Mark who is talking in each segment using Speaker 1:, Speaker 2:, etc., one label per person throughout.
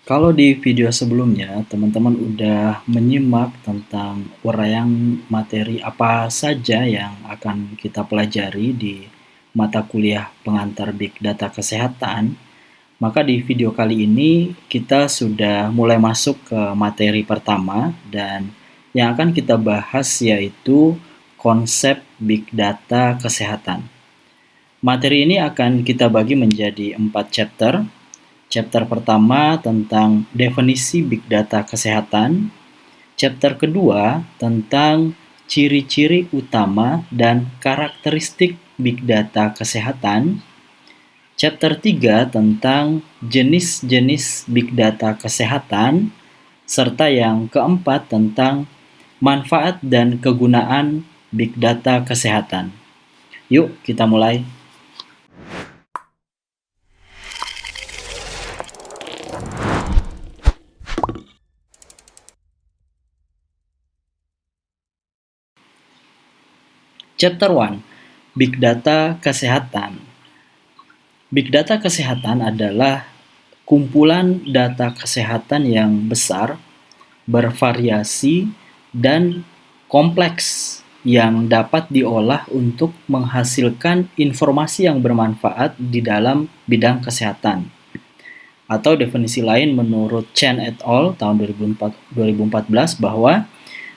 Speaker 1: Kalau di video sebelumnya, teman-teman udah menyimak tentang uraian materi apa saja yang akan kita pelajari di mata kuliah pengantar Big Data Kesehatan, maka di video kali ini kita sudah mulai masuk ke materi pertama dan yang akan kita bahas yaitu konsep Big Data Kesehatan. Materi ini akan kita bagi menjadi 4 chapter. Chapter pertama tentang definisi Big Data Kesehatan. Chapter kedua tentang ciri-ciri utama dan karakteristik Big Data Kesehatan. Chapter 3 tentang jenis-jenis Big Data Kesehatan. Serta yang keempat tentang manfaat dan kegunaan Big Data Kesehatan. Yuk kita mulai. Chapter 1, Big Data Kesehatan. Big Data Kesehatan adalah kumpulan data kesehatan yang besar, bervariasi, dan kompleks yang dapat diolah untuk menghasilkan informasi yang bermanfaat di dalam bidang kesehatan. Atau definisi lain menurut Chen et al. Tahun 2014 bahwa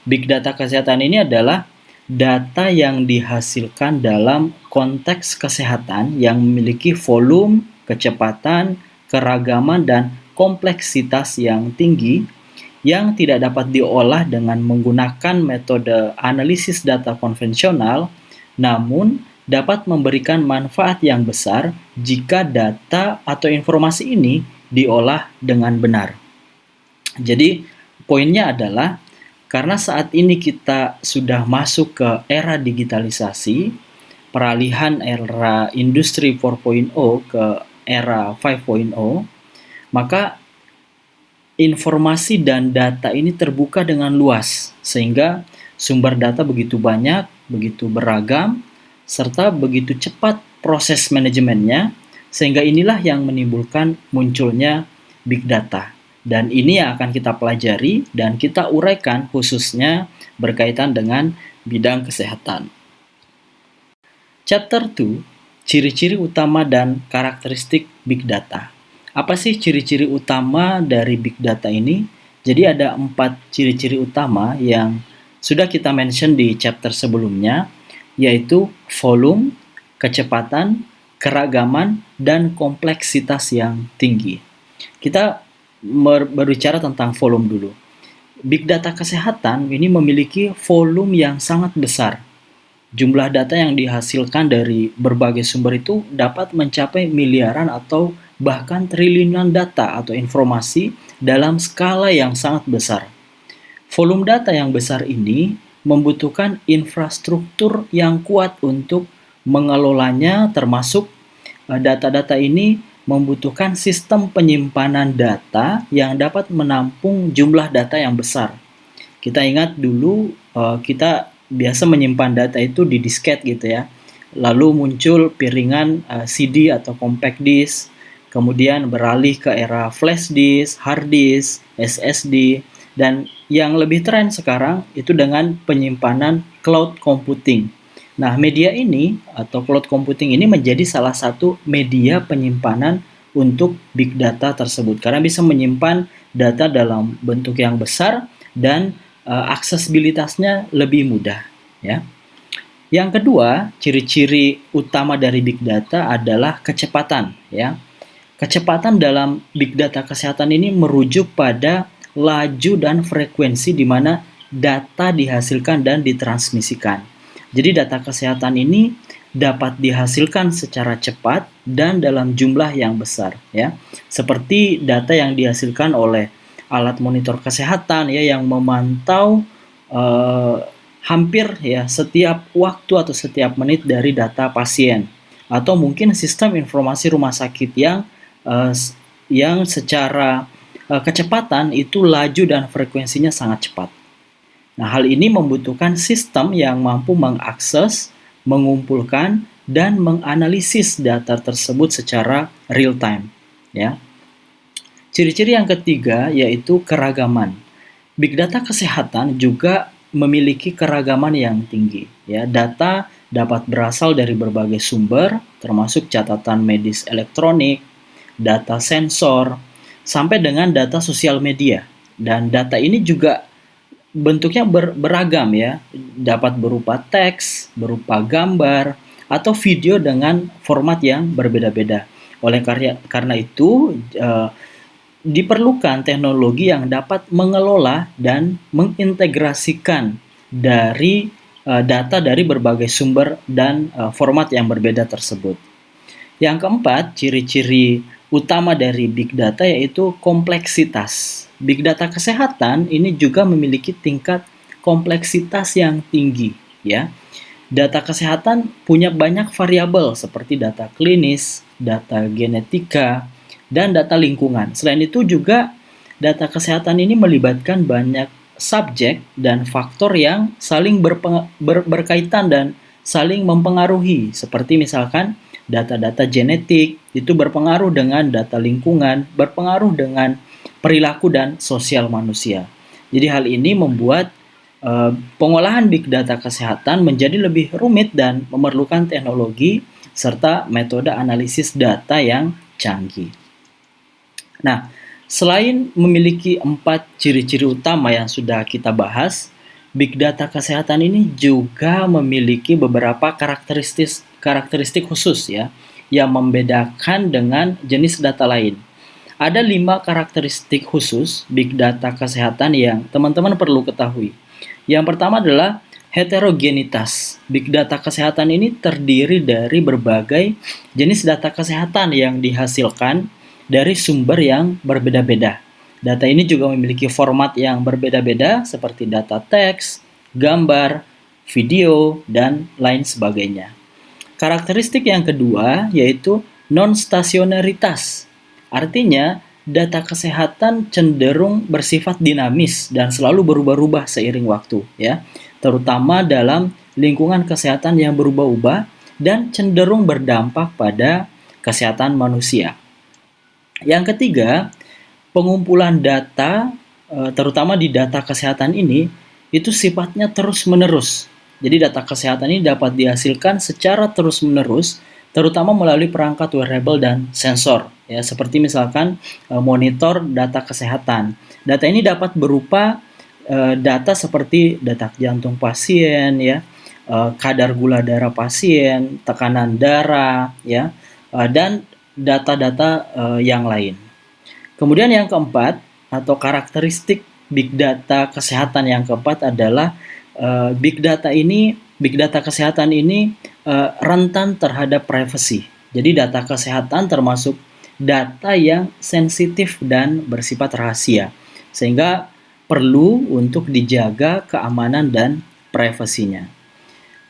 Speaker 1: Big Data Kesehatan ini adalah data yang dihasilkan dalam konteks kesehatan yang memiliki volume, kecepatan, keragaman, dan kompleksitas yang tinggi yang tidak dapat diolah dengan menggunakan metode analisis data konvensional, namun dapat memberikan manfaat yang besar jika data atau informasi ini diolah dengan benar. Jadi, poinnya adalah karena saat ini kita sudah masuk ke era digitalisasi, peralihan era industri 4.0 ke era 5.0, maka informasi dan data ini terbuka dengan luas, sehingga sumber data begitu banyak, begitu beragam, serta begitu cepat proses manajemennya, sehingga inilah yang menimbulkan munculnya big data. Dan ini yang akan kita pelajari dan kita uraikan khususnya berkaitan dengan bidang kesehatan. Chapter 2, ciri-ciri utama dan karakteristik big data. Apa sih ciri-ciri utama dari big data ini? Jadi ada 4 ciri-ciri utama yang sudah kita mention di chapter sebelumnya, yaitu volume, kecepatan, keragaman, dan kompleksitas yang tinggi. Kita berbicara tentang volume dulu. Big data kesehatan ini memiliki volume yang sangat besar. Jumlah data yang dihasilkan dari berbagai sumber itu dapat mencapai miliaran atau bahkan triliunan data atau informasi dalam skala yang sangat besar. Volume data yang besar ini membutuhkan infrastruktur yang kuat untuk mengelolanya, termasuk data-data ini membutuhkan sistem penyimpanan data yang dapat menampung jumlah data yang besar. Kita ingat dulu kita biasa menyimpan data itu di disket gitu ya. Lalu muncul piringan CD atau compact disk, kemudian beralih ke era flash disk, hard disk, SSD, dan yang lebih tren sekarang itu dengan penyimpanan cloud computing. Nah, media ini atau cloud computing ini menjadi salah satu media penyimpanan untuk big data tersebut karena bisa menyimpan data dalam bentuk yang besar dan aksesibilitasnya lebih mudah, ya. Yang kedua, ciri-ciri utama dari big data adalah kecepatan, ya. Kecepatan dalam big data kesehatan ini merujuk pada laju dan frekuensi di mana data dihasilkan dan ditransmisikan. Jadi data kesehatan ini dapat dihasilkan secara cepat dan dalam jumlah yang besar, ya. Seperti data yang dihasilkan oleh alat monitor kesehatan ya yang memantau hampir ya setiap waktu atau setiap menit dari data pasien, atau mungkin sistem informasi rumah sakit yang secara kecepatan itu laju dan frekuensinya sangat cepat. Nah, hal ini membutuhkan sistem yang mampu mengakses, mengumpulkan, dan menganalisis data tersebut secara real time, ya. Ciri-ciri yang ketiga yaitu keragaman. Big data kesehatan juga memiliki keragaman yang tinggi. Ya, data dapat berasal dari berbagai sumber, termasuk catatan medis elektronik, data sensor, sampai dengan data sosial media. Dan data ini juga bentuknya beragam ya, dapat berupa teks, berupa gambar, atau video dengan format yang berbeda-beda. Karena itu, diperlukan teknologi yang dapat mengelola dan mengintegrasikan dari data dari berbagai sumber dan format yang berbeda tersebut. Yang keempat, ciri-ciri utama dari big data yaitu kompleksitas. Big data kesehatan ini juga memiliki tingkat kompleksitas yang tinggi, ya. Data kesehatan punya banyak variabel seperti data klinis, data genetika, dan data lingkungan. Selain itu juga data kesehatan ini melibatkan banyak subjek dan faktor yang saling berkaitan dan saling mempengaruhi, seperti misalkan data-data genetik itu berpengaruh dengan data lingkungan, berpengaruh dengan perilaku dan sosial manusia. Jadi hal ini membuat pengolahan big data kesehatan menjadi lebih rumit dan memerlukan teknologi serta metode analisis data yang canggih. Nah, selain memiliki 4 ciri-ciri utama yang sudah kita bahas, big data kesehatan ini juga memiliki beberapa karakteristik khusus ya, yang membedakan dengan jenis data lain. Ada 5 karakteristik khusus big data kesehatan yang teman-teman perlu ketahui. Yang pertama adalah heterogenitas. Big data kesehatan ini terdiri dari berbagai jenis data kesehatan yang dihasilkan dari sumber yang berbeda-beda. Data ini juga memiliki format yang berbeda-beda seperti data teks, gambar, video, dan lain sebagainya. Karakteristik yang kedua yaitu non-stasionaritas. Artinya, data kesehatan cenderung bersifat dinamis dan selalu berubah-ubah seiring waktu, ya, terutama dalam lingkungan kesehatan yang berubah-ubah dan cenderung berdampak pada kesehatan manusia. Yang ketiga, pengumpulan data, terutama di data kesehatan ini, itu sifatnya terus-menerus. Jadi data kesehatan ini dapat dihasilkan secara terus-menerus, terutama melalui perangkat wearable dan sensor, ya, seperti misalkan monitor data kesehatan. Data ini dapat berupa data seperti detak jantung pasien, ya, kadar gula darah pasien, tekanan darah, ya, dan data-data yang lain. Kemudian yang keempat atau karakteristik big data kesehatan yang keempat adalah big data kesehatan ini rentan terhadap privacy. Jadi data kesehatan termasuk data yang sensitif dan bersifat rahasia, sehingga perlu untuk dijaga keamanan dan privasinya.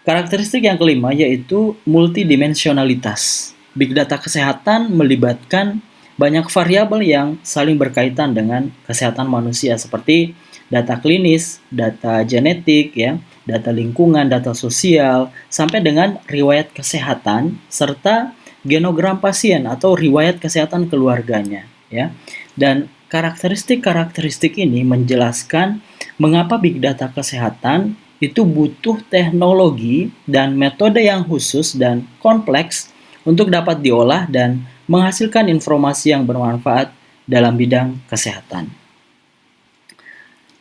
Speaker 1: Karakteristik yang kelima yaitu multidimensionalitas. Big data kesehatan melibatkan banyak variabel yang saling berkaitan dengan kesehatan manusia seperti data klinis, data genetik, ya, data lingkungan, data sosial, sampai dengan riwayat kesehatan serta genogram pasien atau riwayat kesehatan keluarganya, ya. Dan karakteristik ini menjelaskan mengapa big data kesehatan itu butuh teknologi dan metode yang khusus dan kompleks untuk dapat diolah dan menghasilkan informasi yang bermanfaat dalam bidang kesehatan.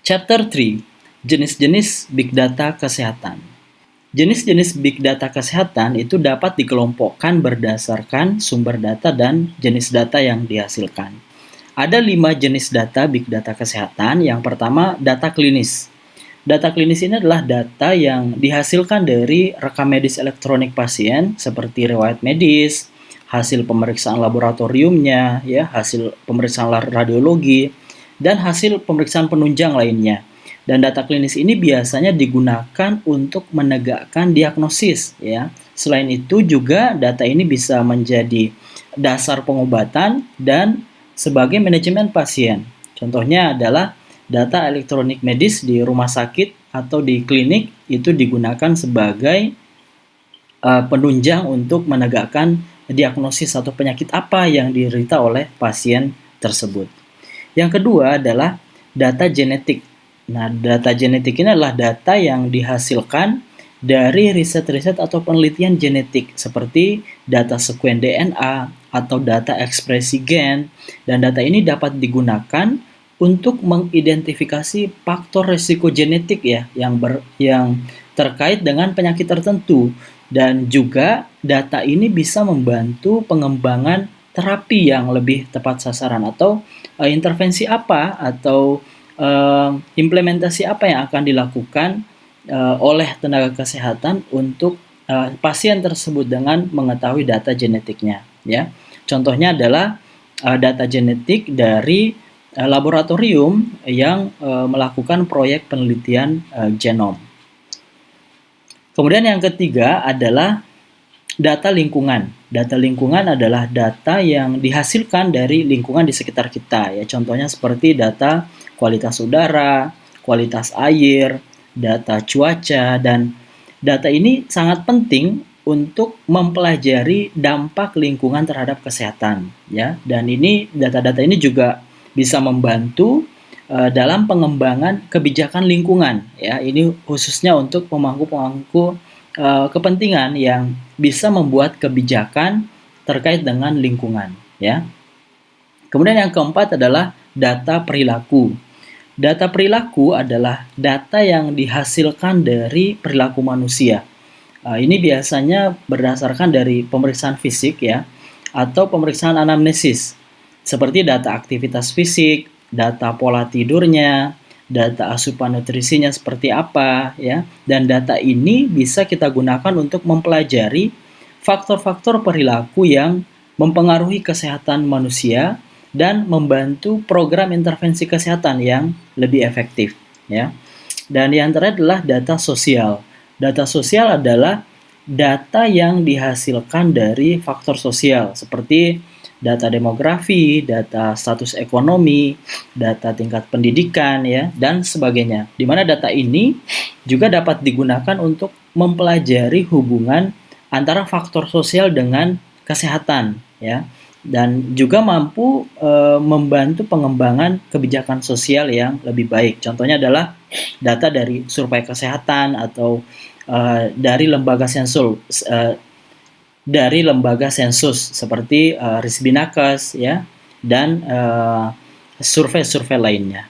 Speaker 1: Chapter 3, jenis-jenis big data kesehatan. Jenis-jenis big data kesehatan itu dapat dikelompokkan berdasarkan sumber data dan jenis data yang dihasilkan. Ada 5 jenis data big data kesehatan. Yang pertama, data klinis. Data klinis ini adalah data yang dihasilkan dari rekam medis elektronik pasien seperti riwayat medis, hasil pemeriksaan laboratoriumnya, ya, hasil pemeriksaan radiologi, dan hasil pemeriksaan penunjang lainnya. Dan data klinis ini biasanya digunakan untuk menegakkan diagnosis, ya. Selain itu juga data ini bisa menjadi dasar pengobatan dan sebagai manajemen pasien. Contohnya adalah data elektronik medis di rumah sakit atau di klinik itu digunakan sebagai penunjang untuk menegakkan diagnosis atau penyakit apa yang diderita oleh pasien tersebut. Yang kedua adalah data genetik. Nah, data genetik ini adalah data yang dihasilkan dari riset-riset atau penelitian genetik seperti data sekuen DNA atau data ekspresi gen, dan data ini dapat digunakan untuk mengidentifikasi faktor risiko genetik ya yang terkait dengan penyakit tertentu, dan juga data ini bisa membantu pengembangan terapi yang lebih tepat sasaran atau intervensi apa atau implementasi apa yang akan dilakukan oleh tenaga kesehatan untuk pasien tersebut dengan mengetahui data genetiknya ya. Contohnya adalah data genetik dari laboratorium yang melakukan proyek penelitian genom. Kemudian yang ketiga adalah data lingkungan. Data lingkungan adalah data yang dihasilkan dari lingkungan di sekitar kita ya. Contohnya seperti data kualitas udara, kualitas air, data cuaca, dan data ini sangat penting untuk mempelajari dampak lingkungan terhadap kesehatan ya. Dan ini data-data ini juga bisa membantu dalam pengembangan kebijakan lingkungan ya. Ini khususnya untuk pemangku-pemangku kepentingan yang bisa membuat kebijakan terkait dengan lingkungan ya. Kemudian yang keempat adalah data perilaku. Data perilaku adalah data yang dihasilkan dari perilaku manusia. Ini biasanya berdasarkan dari pemeriksaan fisik ya atau pemeriksaan anamnesis seperti data aktivitas fisik, data pola tidurnya, data asupan nutrisinya seperti apa ya, dan data ini bisa kita gunakan untuk mempelajari faktor-faktor perilaku yang mempengaruhi kesehatan manusia dan membantu program intervensi kesehatan yang lebih efektif ya. Dan yang terakhir adalah data sosial. Data sosial adalah data yang dihasilkan dari faktor sosial seperti data demografi, data status ekonomi, data tingkat pendidikan ya, dan sebagainya. Di mana data ini juga dapat digunakan untuk mempelajari hubungan antara faktor sosial dengan kesehatan ya, dan juga mampu membantu pengembangan kebijakan sosial yang lebih baik. Contohnya adalah data dari survei kesehatan atau dari lembaga sensus seperti Risbinakes ya, dan survei-survei lainnya.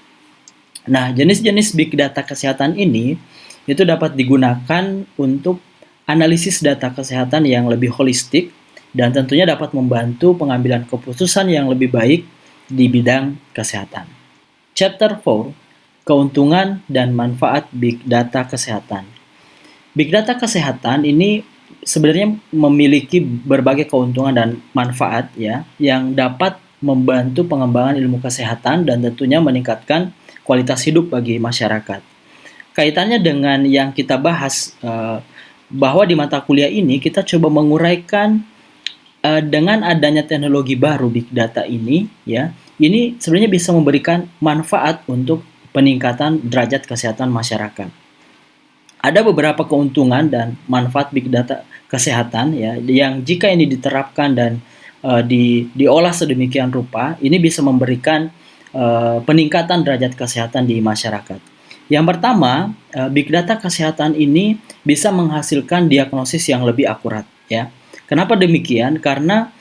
Speaker 1: Nah, jenis-jenis big data kesehatan ini itu dapat digunakan untuk analisis data kesehatan yang lebih holistik dan tentunya dapat membantu pengambilan keputusan yang lebih baik di bidang kesehatan. Chapter 4, keuntungan dan manfaat big data kesehatan. Big data kesehatan ini sebenarnya memiliki berbagai keuntungan dan manfaat ya, yang dapat membantu pengembangan ilmu kesehatan dan tentunya meningkatkan kualitas hidup bagi masyarakat. Kaitannya dengan yang kita bahas bahwa di mata kuliah ini kita coba menguraikan dengan adanya teknologi baru big data ini ya, ini sebenarnya bisa memberikan manfaat untuk peningkatan derajat kesehatan masyarakat. Ada beberapa keuntungan dan manfaat big data kesehatan ya, yang jika ini diterapkan dan diolah sedemikian rupa, ini bisa memberikan peningkatan derajat kesehatan di masyarakat. Yang pertama, big data kesehatan ini bisa menghasilkan diagnosis yang lebih akurat ya. Kenapa demikian? Karena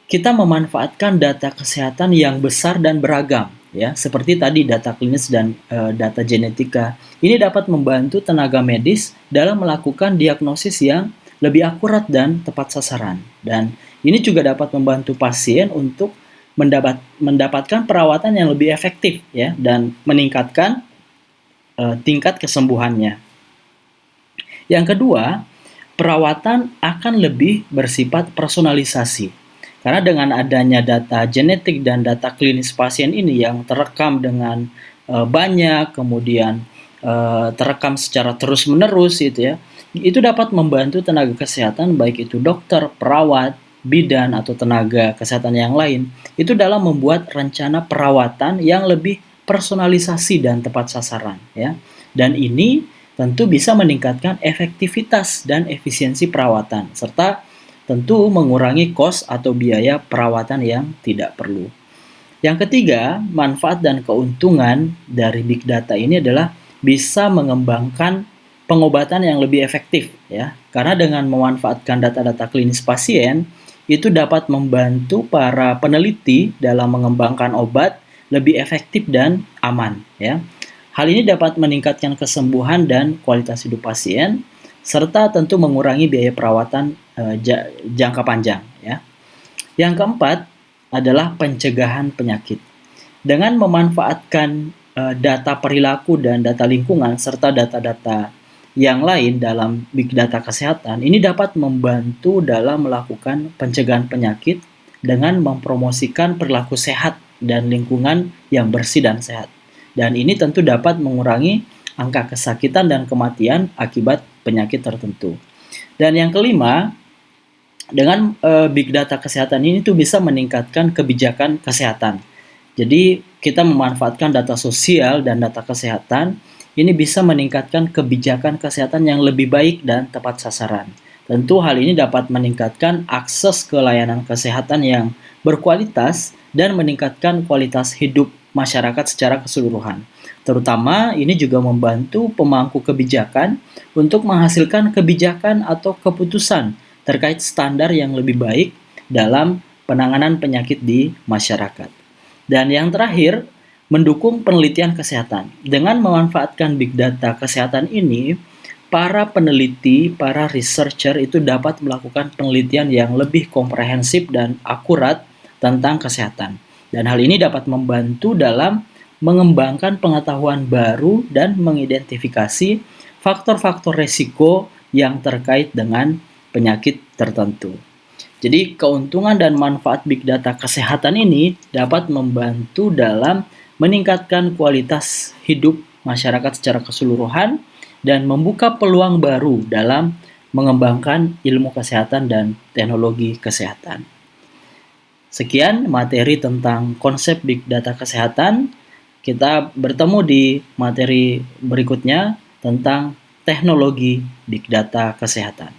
Speaker 1: kita memanfaatkan data kesehatan yang besar dan beragam ya, seperti tadi data klinis dan data genetika. Ini dapat membantu tenaga medis dalam melakukan diagnosis yang lebih akurat dan tepat sasaran. Dan ini juga dapat membantu pasien untuk mendapatkan perawatan yang lebih efektif ya, dan meningkatkan tingkat kesembuhannya. Yang kedua, perawatan akan lebih bersifat personalisasi. Karena dengan adanya data genetik dan data klinis pasien ini yang terekam dengan banyak, kemudian terekam secara terus-menerus gitu ya, itu dapat membantu tenaga kesehatan baik itu dokter, perawat, bidan atau tenaga kesehatan yang lain itu dalam membuat rencana perawatan yang lebih personalisasi dan tepat sasaran ya. Dan ini tentu bisa meningkatkan efektivitas dan efisiensi perawatan serta tentu mengurangi kos atau biaya perawatan yang tidak perlu. Yang ketiga, manfaat dan keuntungan dari big data ini adalah bisa mengembangkan pengobatan yang lebih efektif ya. Karena dengan memanfaatkan data-data klinis pasien itu dapat membantu para peneliti dalam mengembangkan obat lebih efektif dan aman ya. Hal ini dapat meningkatkan kesembuhan dan kualitas hidup pasien serta tentu mengurangi biaya perawatan jangka panjang ya. Yang keempat adalah pencegahan penyakit. Dengan memanfaatkan data perilaku dan data lingkungan serta data-data yang lain dalam big data kesehatan, ini dapat membantu dalam melakukan pencegahan penyakit dengan mempromosikan perilaku sehat dan lingkungan yang bersih dan sehat. Dan ini tentu dapat mengurangi angka kesakitan dan kematian akibat penyakit tertentu. Dan yang kelima, dengan big data kesehatan ini tuh bisa meningkatkan kebijakan kesehatan. Jadi kita memanfaatkan data sosial dan data kesehatan ini bisa meningkatkan kebijakan kesehatan yang lebih baik dan tepat sasaran. Tentu hal ini dapat meningkatkan akses ke layanan kesehatan yang berkualitas dan meningkatkan kualitas hidup masyarakat secara keseluruhan. Terutama ini juga membantu pemangku kebijakan untuk menghasilkan kebijakan atau keputusan terkait standar yang lebih baik dalam penanganan penyakit di masyarakat. Dan yang terakhir, mendukung penelitian kesehatan. Dengan memanfaatkan big data kesehatan ini, para peneliti, para researcher itu dapat melakukan penelitian yang lebih komprehensif dan akurat tentang kesehatan. Dan hal ini dapat membantu dalam mengembangkan pengetahuan baru dan mengidentifikasi faktor-faktor risiko yang terkait dengan penyakit tertentu. Jadi keuntungan dan manfaat big data kesehatan ini dapat membantu dalam meningkatkan kualitas hidup masyarakat secara keseluruhan dan membuka peluang baru dalam mengembangkan ilmu kesehatan dan teknologi kesehatan. Sekian materi tentang konsep big data kesehatan. Kita bertemu di materi berikutnya tentang teknologi big data kesehatan.